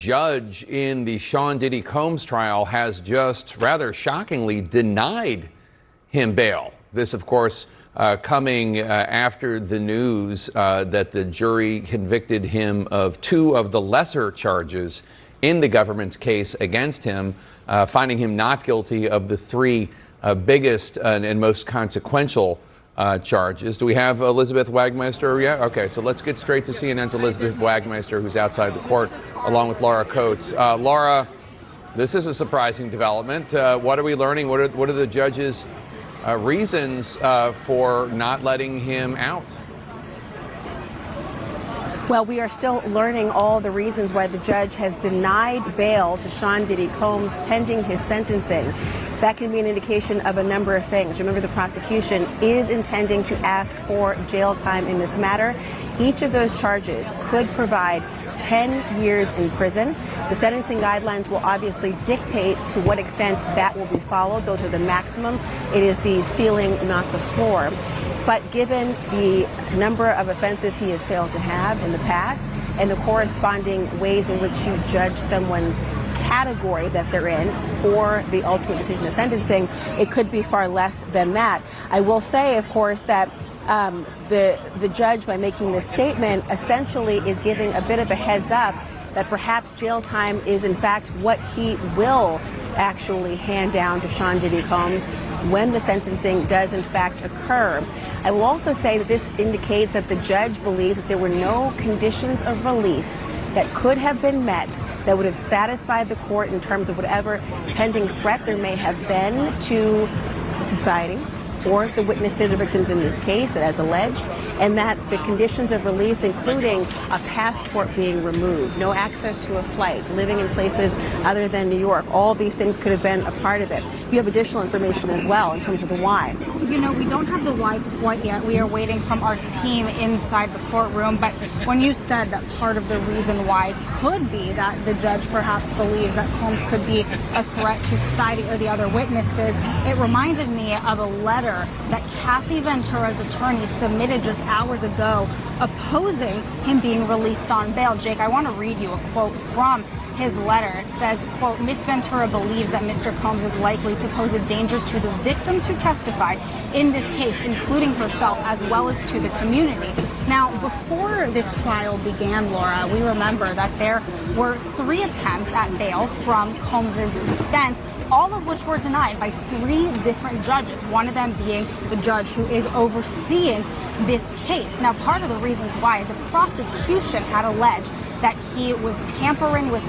Judge in the Sean Diddy Combs trial has just rather shockingly denied him bail. This, of course, coming after the news that the jury convicted him of two of the lesser charges in the government's case against him, finding him not guilty of the three biggest and most consequential charges. Do we have Elizabeth Wagmeister yet? Okay, so let's get straight to CNN's Elizabeth Wagmeister, who's outside the court, along with Laura Coates. Laura, this is a surprising development. What are we learning? What are the judge's reasons for not letting him out? Well, we are still learning all the reasons why the judge has denied bail to Sean Diddy Combs pending his sentencing. That can be an indication of a number of things. Remember, the prosecution is intending to ask for jail time in this matter. Each of those charges could provide 10 years in prison. The sentencing guidelines will obviously dictate to what extent that will be followed. Those are the maximum. It is the ceiling, not the floor. But given the number of offenses he has failed to have in the past and the corresponding ways in which you judge someone's category that they're in for the ultimate decision of sentencing, it could be far less than that. I will say, of course, that the judge, by making this statement, essentially is giving a bit of a heads up that perhaps jail time is in fact what he will actually hand down to Sean Diddy Combs when the sentencing does in fact occur. I will also say that this indicates that the judge believed that there were no conditions of release that could have been met that would have satisfied the court in terms of whatever pending threat there may have been to society or the witnesses or victims in this case that as alleged, and that the conditions of release, including a passport being removed, no access to a flight, living in places other than New York, all these things could have been a part of it. You have additional information as well in terms of the why. You know, we don't have the why quite yet. We are waiting from our team inside the courtroom. But when you said that part of the reason why could be that the judge perhaps believes that Combs could be a threat to society or the other witnesses, it reminded me of a letter that Cassie Ventura's attorney submitted just hours ago opposing him being released on bail. Jake, I want to read you a quote from his letter. It says, quote, "Miss Ventura believes that Mr. Combs is likely to pose a danger to the victims who testified in this case, including herself, as well as to the community." Now, before this trial began, Laura, we remember that there were 3 attempts at bail from Combs's defense, all of which were denied by 3 different judges, one of them being the judge who is overseeing this case. Now, part of the reasons why the prosecution had alleged that he was tampering with